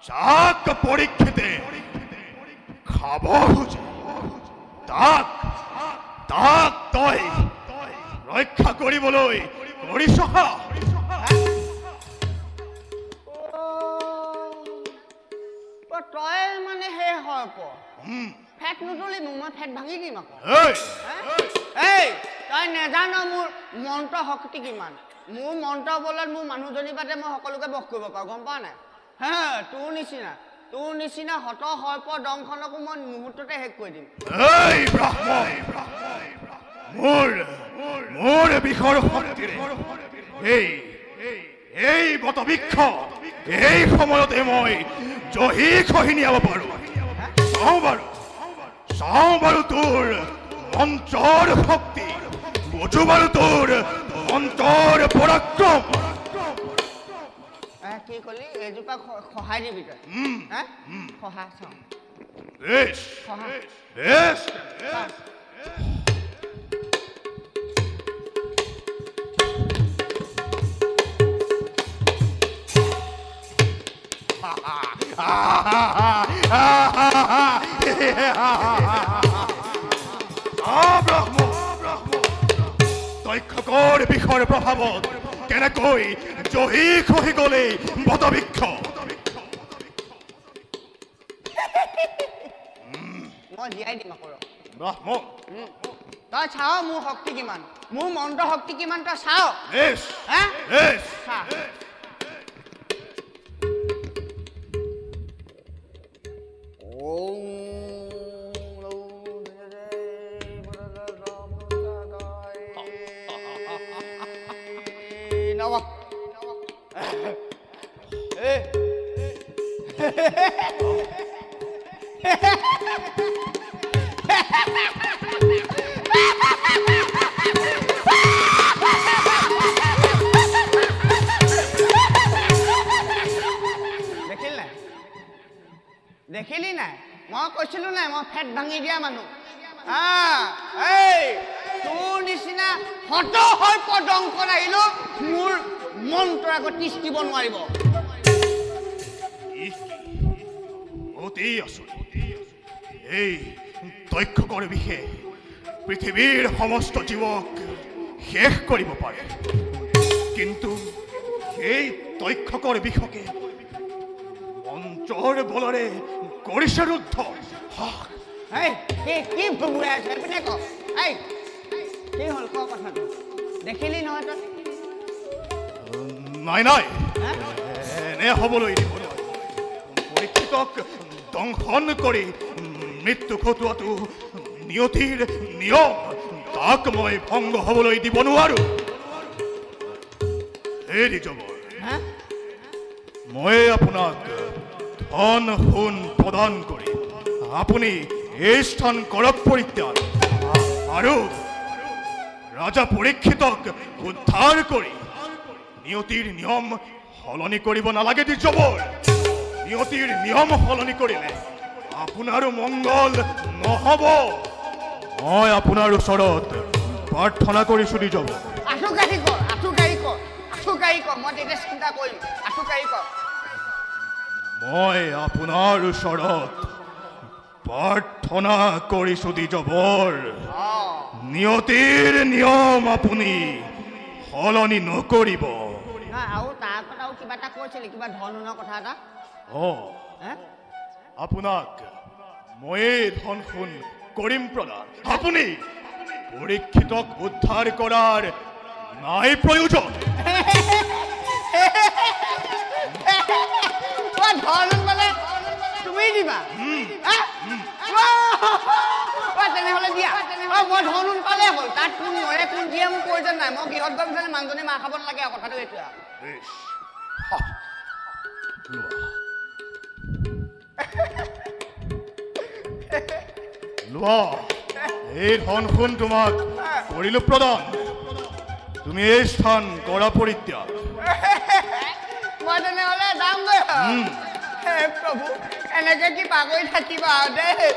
যাক পৰীক্ষিতে খাব খোজে তাক তাক তই ৰক্ষা কৰিবলৈ কৰিছ তই মানে হে হয় ফেট নুতলি মই ফেট ভাঙি দিম আকৌ এই তই নেজান মোৰ মন্ত্ৰ শক্তি কিমান মোৰ মন্ত্ৰ বলত মোৰ মানুহজনী বাদে মই সকলোকে বস কৰিব পাৰোঁ গম পোৱা নাই হে তোৰ নিচিনা হত সৰ্প দংখনকো মই মুহূৰ্ততে শেষ কৰি দিম এই ব্ৰাহ্মণ মোৰ বিষৰ শক্তিৰে এই বটবৃক্ষ এই সময়তে মই জহি খহি নিয়াব পাৰোঁ চাওঁ বাৰু তোৰ মন্ত্ৰৰ শক্তি বুজো বাৰু তোৰ মন্ত্ৰৰ পৰাক্ৰম কি কলি এজোপা সহায় দিবি তই সহায় চাওঁ বেশ দক্ষকৰ বিষৰ প্ৰভাৱত কেনেকৈ জহি খহি গলে বটবৃক্ষ মই জীয়াই দিম আকৌ ব্ৰাহ্মণ তই চাও মোৰ শক্তি কিমান মোৰ মন্ত্ৰ শক্তি কিমান তই চাও দেখিলি নাই মই কৈছিলো নাই মই ফেট ভাঙি দিয়া মানুহ তোৰ নিচিনা হত সৰ্প দংখন আহিলো মোৰ মন্ত্ৰ আগত তিষ্টিব নোৱাৰিব অতি আচৰিত এই দক্ষকৰ বিষে পৃথিৱীৰ সমস্ত জীৱক শেষ কৰিব পাৰে কিন্তু সেই দক্ষকৰ বিষকে মন্ত্ৰৰ বলৰে কৰিছে ৰুদ্ধ কি বুঢ়াই আছে কি হ'ল ক কথাটো দেখিলি নহয় তই নাই এনে হ'বলৈ দিব পৰীক্ষিতক দংশন কৰি মৃত্যু ঘটোৱাটো নিয়তিৰ নিয়ম তাক মই ভংগ হ'বলৈ দিব নোৱাৰো হে দ্বিজবৰ মই আপোনাক ধন সোণ প্ৰদান কৰি আপুনি এই স্থান কৰক পৰিত্যাগ আৰু ৰাজা পৰীক্ষিতক উদ্ধাৰ কৰি নিয়তিৰ নিয়ম সলনি কৰিব নালাগে দ্বিজবৰ নিয়তিৰ নিয়ম সলনি কৰিলে আপোনাৰো মংগল নহ'ব মই আপোনাৰ ওচৰত প্ৰাৰ্থনা কৰিছো দ্বিজবৰ মই আপোনাৰ ওচৰত প্ৰাৰ্থনা কৰিছো দ্বিজবৰ নিয়তিৰ নিয়ম আপুনি সলনি নকৰিব আপোনাক মই ধন সোণ কৰিম প্ৰদান আপুনি পৰীক্ষিতক উদ্ধাৰ কৰাৰ নাই প্ৰয়োজন তুমি দিবা তেনেহলে দিয়া মই ধন পালে হ'ল তাত কোন মৰে কোন দিয়ে মোৰ প্ৰয়োজন নাই মই গৃহত গৈ বিচাৰে মানুহজনী মাৰ খাব নালাগে কথাটো এইটোৱে লোৱা এই ধন সোণ তোমাক কৰিলো প্ৰদান তুমি এই স্থান কৰা পৰিত্যাগ মই তেনেহলে যামগৈ হে প্ৰভু এনেকে কি পাগৈ থাকিবা দেই